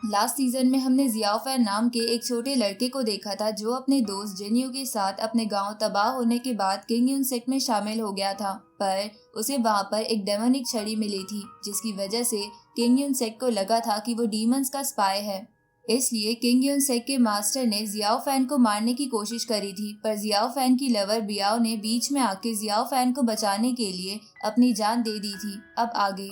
Last season में हमने Xiao fan नाम के एक छोटे लड़के को देखा था जो अपने दोस्त जिनयू के साथ अपने गांव तबाह होने के बाद किंग यून सेक्ट में शामिल हो गया था। पर उसे वहां पर एक डेमोनिक छड़ी मिली थी जिसकी वजह से किंग यून सेक्ट को लगा था कि वो डीमंस का स्पाई है। इसलिए किंग यून सेक्ट के मास्टर ने जियाओ फैन को मारने की कोशिश करी थी, पर जियाओ फैन की लवर बियाओ ने बीच में आके जियाओ फैन को बचाने के लिए अपनी जान दे दी थी। अब आगे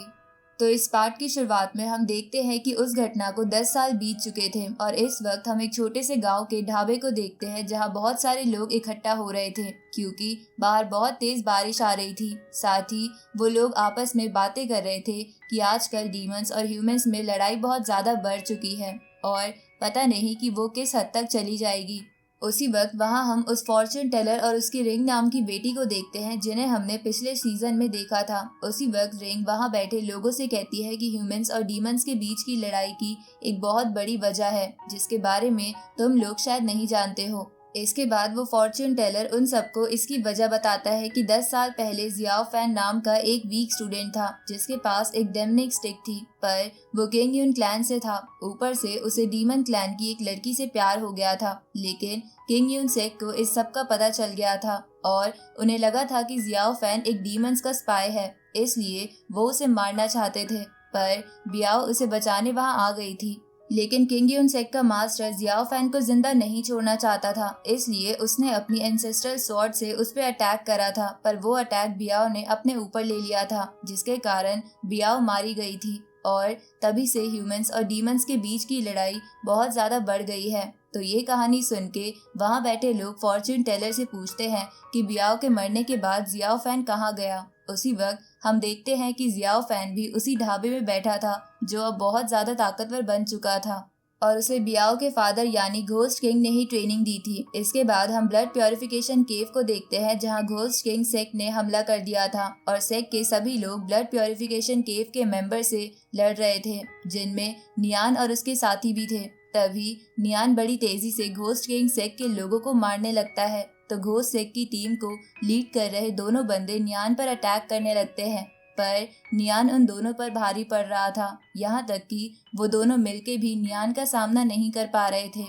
तो इस पार्ट की शुरुआत में हम देखते हैं कि उस घटना को 10 साल बीत चुके थे और इस वक्त हम एक छोटे से गांव के ढाबे को देखते हैं जहां बहुत सारे लोग इकट्ठा हो रहे थे क्योंकि बाहर बहुत तेज बारिश आ रही थी। साथ ही वो लोग आपस में बातें कर रहे थे कि आजकल डीमंस और ह्यूमंस में लड़ाई बहुत ज्यादा बढ़ चुकी है और पता नहीं कि वो किस हद तक चली जाएगी। उसी वक्त वहां हम उस फॉर्चून टेलर और उसकी रिंग नाम की बेटी को देखते हैं जिन्हें हमने पिछले सीजन में देखा था। उसी वक्त रिंग वहां बैठे लोगों से कहती है कि ह्यूमंस और डीमंस के बीच की लड़ाई की एक बहुत बड़ी वजह है जिसके बारे में तुम लोग शायद नहीं जानते हो। इसके बाद वो फॉर्चून टेलर उन सबको इसकी वजह बताता है कि 10 साल पहले जियाओ फैन नाम का एक वीक स्टूडेंट था जिसके पास एक डेमनिक स्टिक थी, पर वो किंग यून क्लैन से था। ऊपर से उसे डीमन क्लैन की एक लड़की से प्यार हो गया था, लेकिन किंग यून सेक को इस सब का पता चल गया था और उन्हें लगा था कि जियाओ फैन एक डीमंस का स्पाई है, इसलिए वो उसे मारना चाहते थे। पर बियाओ उसे बचाने वहां आ गई थी, लेकिन किंग यून सेक का मास्टर जियाओ फैन को जिंदा नहीं छोड़ना चाहता था, इसलिए उसने अपनी एंसेस्ट्रल स्वॉर्ड से उस पर अटैक करा था। पर वो अटैक बियाओ ने अपने ऊपर ले लिया था जिसके कारण बियाओ मारी गई थी और तभी से ह्यूमंस और डीमंस के बीच की लड़ाई बहुत ज्यादा बढ़ गई है। तो ये कहानी सुन के वहाँ बैठे लोग फॉर्चून टेलर से पूछते हैं कि बियाओ के मरने के बाद जियाओ फैन कहाँ गया। उसी वक्त हम देखते हैं कि जियाओ फैन भी उसी ढाबे में बैठा था जो अब बहुत ज्यादा ताकतवर बन चुका था और उसे बियाओ के फादर यानी घोस्ट किंग ने ही ट्रेनिंग दी थी। इसके बाद हम ब्लड प्योरिफिकेशन केव को देखते हैं जहां घोस्ट किंग सेक ने हमला कर दिया था और सेक के सभी लोग ब्लड प्योरिफिकेशन केव के मेंबर से लड़ रहे थे जिनमें नियान और उसके साथी भी थे। तभी नियान बड़ी तेजी से घोस्ट किंग सेक के लोगों को मारने लगता है, तो घोस्ट सेक की टीम को लीड कर रहे दोनों बंदे नियान पर अटैक करने लगते हैं, पर नियान उन दोनों पर भारी पड़ रहा था। यहाँ तक कि वो दोनों मिलके भी नियान का सामना नहीं कर पा रहे थे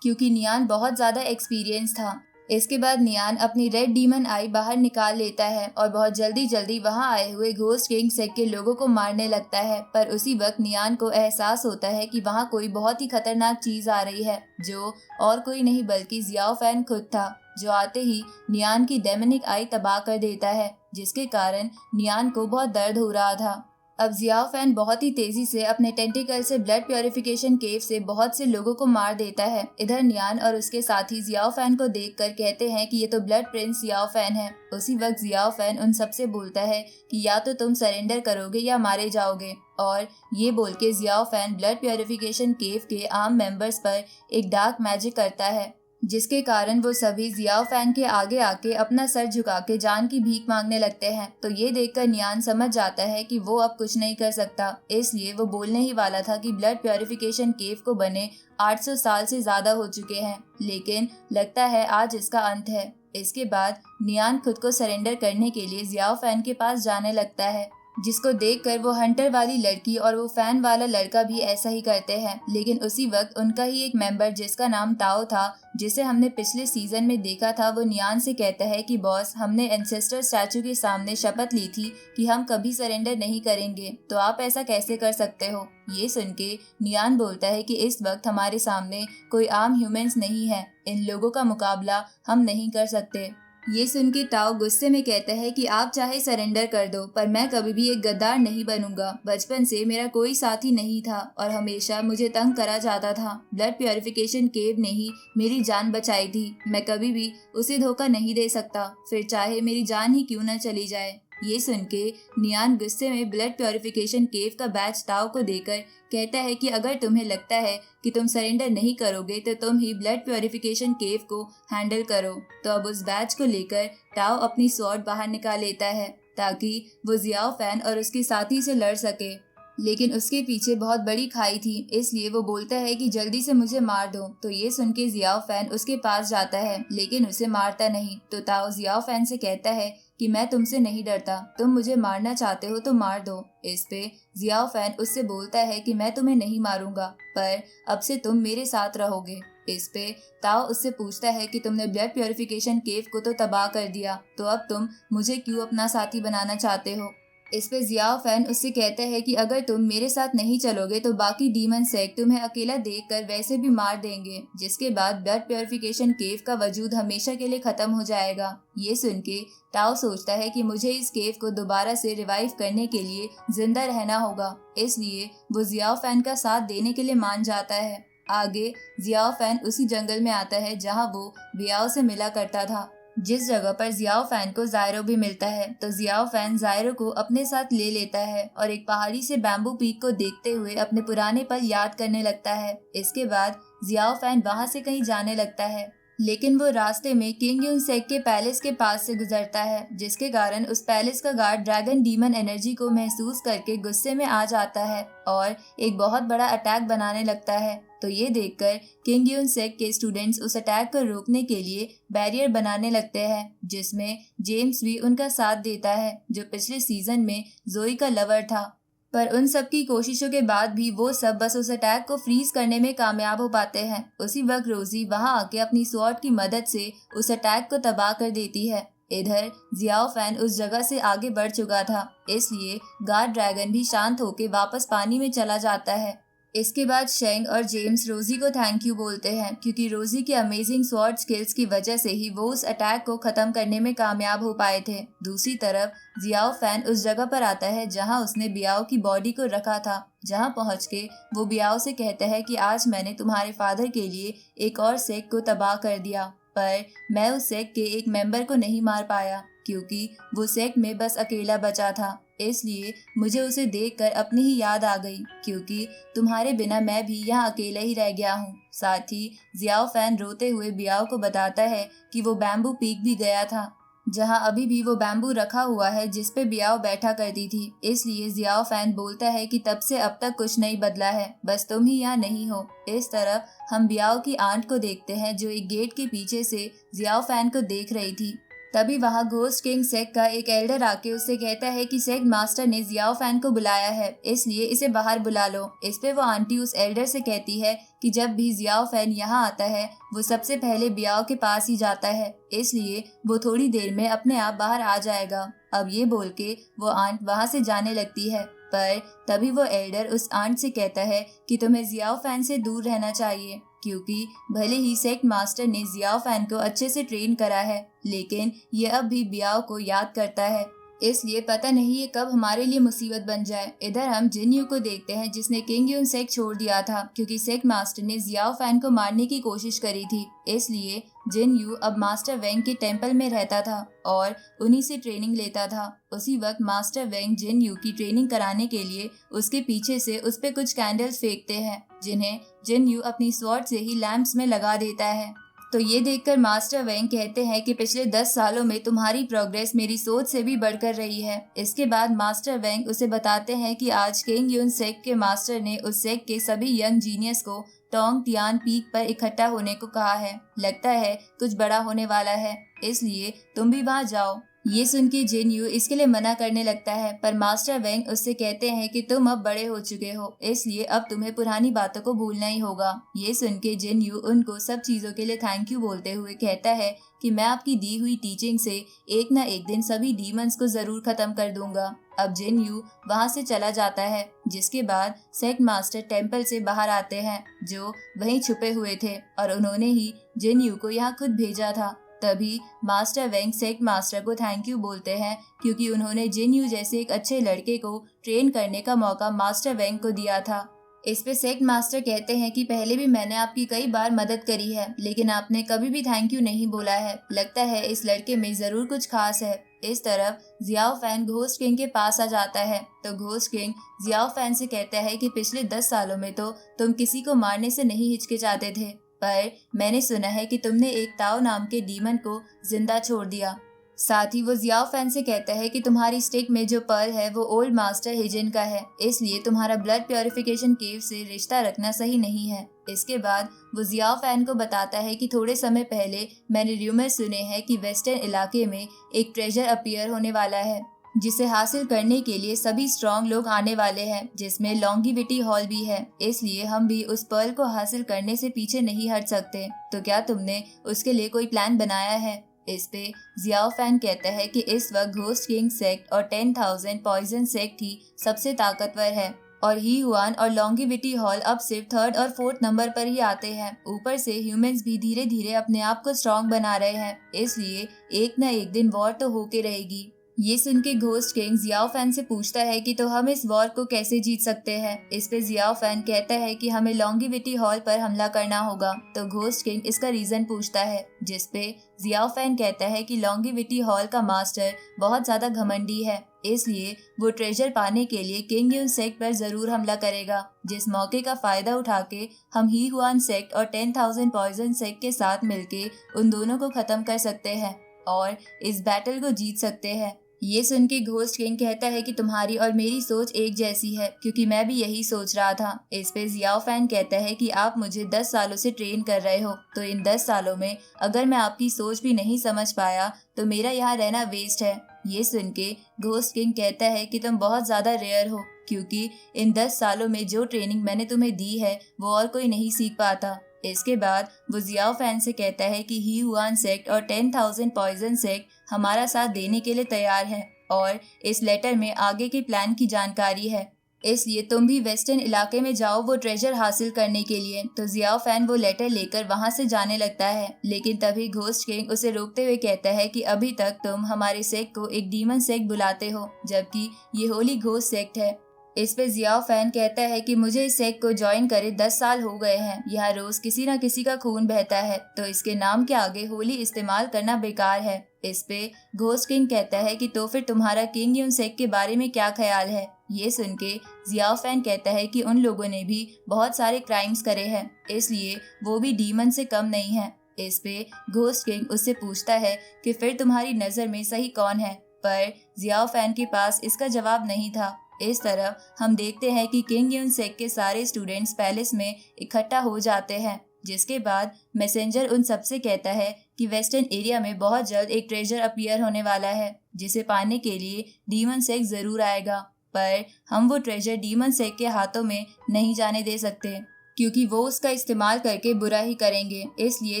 क्योंकि नियान बहुत ज्यादा एक्सपीरियंस था। इसके बाद नियान अपनी रेड डीमन आई बाहर निकाल लेता है और बहुत जल्दी वहां आए हुए घोस्ट किंग सेक के लोगों को मारने लगता है। पर उसी वक्त नियान को एहसास होता है कि वहां कोई बहुत ही खतरनाक चीज आ रही है जो और कोई नहीं बल्कि जियाओ फैन खुद था, जो आते ही नियान की डेमनिक आई तबाह कर देता है जिसके कारण नियान को बहुत दर्द हो रहा था। अब जियाओ फैन बहुत ही तेजी से अपने टेंटिकल से ब्लड प्योरिफिकेशन केव से बहुत से लोगों को मार देता है। इधर नियान और उसके साथी जियाओ फैन को देखकर कहते हैं कि ये तो ब्लड प्रिंस जियाओ फैन है। उसी वक्त जियाओ फैन उन सबसे बोलता है कि या तो तुम सरेंडर करोगे या मारे जाओगे, और ये बोल के जियाओ फैन ब्लड प्योरिफिकेशन केव के आम मेंबर्स पर एक डार्क मैजिक करता है जिसके कारण वो सभी जियाओ फैन के आगे आके अपना सर झुका के जान की भीख मांगने लगते हैं। तो ये देखकर नियान समझ जाता है कि वो अब कुछ नहीं कर सकता, इसलिए वो बोलने ही वाला था कि ब्लड प्योरिफिकेशन केव को बने 800 साल से ज्यादा हो चुके हैं, लेकिन लगता है आज इसका अंत है। इसके बाद नियान खुद को सरेंडर करने के लिए जियाओ फैन के पास जाने लगता है, जिसको देखकर वो हंटर वाली लड़की और वो फैन वाला लड़का भी ऐसा ही करते हैं। लेकिन उसी वक्त उनका ही एक मेंबर जिसका नाम ताओ था, जिसे हमने पिछले सीजन में देखा था, वो नियान से कहता है कि बॉस, हमने एंसेस्टर स्टैचू के सामने शपथ ली थी कि हम कभी सरेंडर नहीं करेंगे, तो आप ऐसा कैसे कर सकते हो। ये सुन के नियान बोलता है कि इस वक्त हमारे सामने कोई आम ह्यूमंस नहीं है, इन लोगों का मुकाबला हम नहीं कर सकते। ये सुन के ताओ गुस्से में कहता है कि आप चाहे सरेंडर कर दो, पर मैं कभी भी एक गद्दार नहीं बनूंगा। बचपन से मेरा कोई साथी नहीं था और हमेशा मुझे तंग करा जाता था। ब्लड प्योरिफिकेशन केव ने ही मेरी जान बचाई थी, मैं कभी भी उसे धोखा नहीं दे सकता, फिर चाहे मेरी जान ही क्यों न चली जाए। ये सुन के नियान गुस्से में ब्लड प्योरिफिकेशन केव का बैच ताओ को देकर कहता है कि अगर तुम्हें लगता है कि तुम सरेंडर नहीं करोगे तो तुम ही ब्लड प्योरिफिकेशन केव को हैंडल करो। तो अब उस बैच को लेकर ताओ अपनी स्वॉर्ड बाहर निकाल लेता है ताकि वो जियाओ फैन और उसके साथी से लड़ सके। लेकिन उसके पीछे बहुत बड़ी खाई थी, इसलिए वो बोलता है कि जल्दी से मुझे मार दो। तो ये सुन के जियाओ फैन उसके पास जाता है, लेकिन उसे मारता नहीं। तो ताओ जियाओ फैन से कहता है कि मैं तुमसे नहीं डरता, तुम मुझे मारना चाहते हो तो मार दो। इस पे जियाओ फैन उससे बोलता है कि मैं तुम्हें नहीं मारूंगा, पर अब से तुम मेरे साथ रहोगे। इस पे ताओ उससे पूछता है कि तुमने ब्लड प्योरिफिकेशन केव को तो तबाह कर दिया, तो अब तुम मुझे क्यों अपना साथी बनाना चाहते हो। इस पे जियाओ फैन उससे कहता है कि अगर तुम मेरे साथ नहीं चलोगे तो बाकी डीमन सेक्ट तुम्हें अकेला देखकर वैसे भी मार देंगे, जिसके बाद ब्लड प्योरिफिकेशन केव का वजूद हमेशा के लिए खत्म हो जाएगा। ये सुन के ताओ सोचता है कि मुझे इस केव को दोबारा से रिवाइव करने के लिए जिंदा रहना होगा, इसलिए वो जियाओ फैन का साथ देने के लिए मान जाता है। आगे जियाओ फैन उसी जंगल में आता है जहाँ वो बियाओ से मिला करता था, जिस जगह पर जियाओ फैन को जायरो भी मिलता है। तो जियाओ फैन जायरो को अपने साथ ले लेता है और एक पहाड़ी से बैम्बू पीक को देखते हुए अपने पुराने पल याद करने लगता है। इसके बाद जियाओ फैन वहाँ से कहीं जाने लगता है, लेकिन वो रास्ते में किंग यून सेक के पैलेस के पास से गुजरता है, जिसके कारण उस पैलेस का गार्ड ड्रैगन डीमन एनर्जी को महसूस करके गुस्से में आ जाता है और एक बहुत बड़ा अटैक बनाने लगता है। तो ये देखकर किंग यून सेक के स्टूडेंट्स उस अटैक को रोकने के लिए बैरियर बनाने लगते हैं, जिसमें जेम्स भी उनका साथ देता है, जो पिछले सीजन में जोई का लवर था। पर उन सब की कोशिशों के बाद भी वो सब बस उस अटैक को फ्रीज करने में कामयाब हो पाते हैं। उसी वक्त रोजी वहां आके अपनी स्वॉर्ड की मदद से उस अटैक को तबाह कर देती है। इधर जियाओ फैन उस जगह से आगे बढ़ चुका था, इसलिए गार्ड ड्रैगन भी शांत होकर वापस पानी में चला जाता है। इसके बाद शेंग और जेम्स रोजी को थैंक यू बोलते हैं, क्योंकि रोजी के अमेजिंग स्वॉर्ड स्किल्स की वजह से ही वो उस अटैक को खत्म करने में कामयाब हो पाए थे। दूसरी तरफ जियाओ फैन उस जगह पर आता है जहां उसने बियाओ की बॉडी को रखा था। जहां पहुंच के वो बियाओ से कहता है कि आज मैंने तुम्हारे फादर के लिए एक और सेक्ट को तबाह कर दिया, पर मैं उस सेक्ट के एक मेंबर को नहीं मार पाया, क्योंकि वो सेक्ट में बस अकेला बचा था। इसलिए मुझे उसे देखकर अपनी ही याद आ गई, क्योंकि तुम्हारे बिना मैं भी यहाँ अकेला ही रह गया हूँ। साथ ही जियाओ फैन रोते हुए बियाओ को बताता है कि वो बैम्बू पीक भी गया था, जहाँ अभी भी वो बैम्बू रखा हुआ है जिस पे बियाओ बैठा करती थी। इसलिए जियाओ फैन बोलता है कि तब से अब तक कुछ नहीं बदला है, बस तुम ही यहाँ नहीं हो। इस तरह हम बियाओ की आंट को देखते हैं, जो एक गेट के पीछे से जियाओ फैन को देख रही थी। तभी वहाँ घोस्ट किंग सेक का एक एल्डर आके उससे कहता है कि सेक मास्टर ने जियाओ फैन को बुलाया है, इसलिए इसे बाहर बुला लो। इस पे वो आंटी उस एल्डर से कहती है कि जब भी जियाओ फैन यहाँ आता है वो सबसे पहले बियाओ के पास ही जाता है, इसलिए वो थोड़ी देर में अपने आप बाहर आ जाएगा। अब ये बोल के वो आंट वहाँ से जाने लगती है, पर तभी वो एल्डर उस आंट से कहता है कि तुम्हें जियाओ फैन से दूर रहना चाहिए, क्योंकि भले ही सेक्ट मास्टर ने जियाओ फैन को अच्छे से ट्रेन करा है, लेकिन ये अब भी बियाओ को याद करता है, इसलिए पता नहीं ये कब हमारे लिए मुसीबत बन जाए। इधर हम जिन यू को देखते हैं, जिसने किंग यून सेक छोड़ दिया था, क्योंकि सेक्ट मास्टर ने जियाओ फैन को मारने की कोशिश करी थी। इसलिए जिन यू अब मास्टर वेंग के टेम्पल में रहता था और उन्हीं से ट्रेनिंग लेता था। उसी वक्त मास्टर वेंग जिन यू की ट्रेनिंग कराने के लिए उसके पीछे से उस पे कुछ कैंडल्स फेंकते हैं, जिन्हें जिन यू अपनी स्वॉर्ड से ही लैंप्स में लगा देता है। तो ये देखकर मास्टर वेंग कहते हैं कि पिछले 10 सालों में तुम्हारी प्रोग्रेस मेरी सोच से भी बढ़कर रही है। इसके बाद मास्टर वेंग उसे बताते हैं कि आज किंग यून सेक के मास्टर ने उस सेक के सभी यंग जीनियस को टोंग तियान पीक पर इकट्ठा होने को कहा है। लगता है कुछ बड़ा होने वाला है, इसलिए तुम भी वहाँ जाओ। ये सुन के जिन यू इसके लिए मना करने लगता है, पर मास्टर वेंग उससे कहते हैं कि तुम अब बड़े हो चुके हो, इसलिए अब तुम्हें पुरानी बातों को भूलना ही होगा। ये सुन के जिन यू उनको सब चीजों के लिए थैंक यू बोलते हुए कहता है कि मैं आपकी दी हुई टीचिंग से एक न एक दिन सभी डीमंस को जरूर खत्म कर दूंगा। अब जिन यू वहाँ से चला जाता है, जिसके बाद सेक्ट मास्टर टेम्पल से बाहर आते हैं, जो वहीं छुपे हुए थे और उन्होंने ही जिन यू को यहाँ खुद भेजा था। तभी मास्टर वेंग सेक्ट मास्टर को थैंक यू बोलते हैं, क्योंकि उन्होंने जिन यू जैसे एक अच्छे लड़के को ट्रेन करने का मौका मास्टर वेंग को दिया था। इस पे सेक्ट मास्टर कहते हैं कि पहले भी मैंने आपकी कई बार मदद करी है, लेकिन आपने कभी भी थैंक यू नहीं बोला है। लगता है इस लड़के में जरूर कुछ खास है। इस तरफ जियाओ फैन घोस्ट किंग के पास आ जाता है, तो घोस्ट किंग जियाओ फैन से कहता है कि पिछले 10 सालों में तो तुम किसी को मारने से नहीं हिचकिचाते थे, पर मैंने सुना है कि तुमने एक ताओ नाम के डीमन को जिंदा छोड़ दिया। साथ ही वो जियाओ फैन से कहता है कि तुम्हारी स्टिक में जो पर्ल है वो ओल्ड मास्टर हिजन का है, इसलिए तुम्हारा ब्लड प्योरिफिकेशन केव से रिश्ता रखना सही नहीं है। इसके बाद वो जियाओ फैन को बताता है कि थोड़े समय पहले मैंने र्यूमर सुने हैं कि वेस्टर्न इलाके में एक ट्रेजर अपीयर होने वाला है, जिसे हासिल करने के लिए सभी स्ट्रॉन्ग लोग आने वाले हैं, जिसमें लॉन्गिविटी हॉल भी है। इसलिए हम भी उस पर्ल को हासिल करने से पीछे नहीं हट सकते। तो क्या तुमने उसके लिए कोई प्लान बनाया है? इस पे जियाओ फैन कहता है कि इस वक्त घोस्ट किंग सेक्ट और 10,000 पॉइजन सेक्ट ही सबसे ताकतवर है और ही हुआन और लॉन्गिविटी हॉल अब सिर्फ 3rd और 4th नंबर पर ही आते हैं। ऊपर से ह्यूमंस भी धीरे धीरे अपने आप को स्ट्रॉन्ग बना रहे हैं, इसलिए एक न एक दिन वॉर तो होके रहेगी। ये सुन के घोस्ट किंग जियाओ फैन से पूछता है कि तो हम इस वॉर को कैसे जीत सकते हैं। इस पे जियाओ फैन कहता है कि हमें लॉन्गिविटी हॉल पर हमला करना होगा। तो घोस्ट किंग इसका रीजन पूछता है, जिस पे जियाओ फैन कहता है कि लॉन्गिविटी हॉल का मास्टर बहुत ज्यादा घमंडी है, इसलिए वो ट्रेजर पाने के लिए किंग यून सेक्ट पर जरूर हमला करेगा। जिस मौके का फायदा उठा के हम ही हुआन सेक्ट और 10,000 पॉइजन सेक्ट के साथ मिलके उन दोनों को खत्म कर सकते हैं और इस बैटल को जीत सकते हैं। ये सुन के घोस्ट किंग कहता है कि तुम्हारी और मेरी सोच एक जैसी है, क्योंकि मैं भी यही सोच रहा था। इस पे जियाओ फैन कहता है कि आप मुझे 10 सालों से ट्रेन कर रहे हो, तो इन 10 सालों में अगर मैं आपकी सोच भी नहीं समझ पाया तो मेरा यहाँ रहना वेस्ट है। ये सुन के घोस्ट किंग कहता है कि तुम बहुत ज्यादा रेयर हो, क्योंकि इन 10 सालों में जो ट्रेनिंग मैंने तुम्हें दी है वो और कोई नहीं सीख पाता। इसके बाद वो जियाओ फैन से कहता है कि ही हुआन सेक्ट और 10,000 पॉइजन सेक्ट हमारा साथ देने के लिए तैयार है और इस लेटर में आगे के प्लान की जानकारी है, इसलिए तुम भी वेस्टर्न इलाके में जाओ वो ट्रेजर हासिल करने के लिए। तो जियाओ फैन वो लेटर लेकर वहां से जाने लगता है, लेकिन तभी घोस्ट किंग उसे रोकते हुए कहता है कि अभी तक तुम हमारे सेक्ट को एक डीमन सेक्ट बुलाते हो, जबकि ये होली घोस्ट सेक्ट है। इस पे जियाओ फैन कहता है कि मुझे इस सेक्ट को ज्वाइन करे 10 साल हो गए हैं। यहाँ रोज किसी न किसी का खून बहता है, तो इसके नाम के आगे होली इस्तेमाल करना बेकार है। इस पे घोस्ट किंग कहता है कि तो फिर तुम्हारा किंग यून सेक्ट के बारे में क्या ख्याल है। ये सुन के जियाओ फैन कहता है कि उन लोगों ने भी बहुत सारे क्राइम्स करे हैं, इसलिए वो भी डीमन से कम नहीं है। इस पे घोस्ट किंग उससे पूछता है कि फिर तुम्हारी नजर में सही कौन है, पर जियाओ फैन के पास इसका जवाब नहीं था। इस तरफ हम देखते हैं कि किंग यून सेक्ट के सारे स्टूडेंट्स पैलेस में इकट्ठा हो जाते हैं, जिसके बाद मैसेंजर उन सबसे कहता है कि वेस्टर्न एरिया में बहुत जल्द एक ट्रेजर अपीयर होने वाला है, जिसे पाने के लिए डीमन सेक्ट जरूर आएगा, पर हम वो ट्रेजर डीमन सेक्ट के हाथों में नहीं जाने दे सकते, क्योंकि वो उसका इस्तेमाल करके बुरा ही करेंगे। इसलिए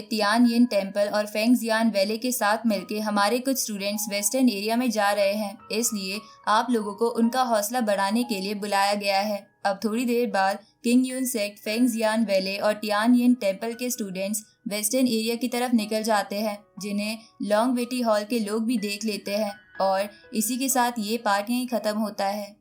तियानयिन टेम्पल और फेंगजियान वैली के साथ मिलके हमारे कुछ स्टूडेंट्स वेस्टर्न एरिया में जा रहे हैं, इसलिए आप लोगों को उनका हौसला बढ़ाने के लिए बुलाया गया है। अब थोड़ी देर बाद किंग यून सेक्ट, फेंगजियान वैली और तियानयिन टेम्पल के स्टूडेंट्स वेस्टर्न एरिया की तरफ निकल जाते हैं, जिन्हें लॉन्गिविटी हॉल के लोग भी देख लेते हैं और इसी के साथ ये पार्ट यहीं खत्म होता है।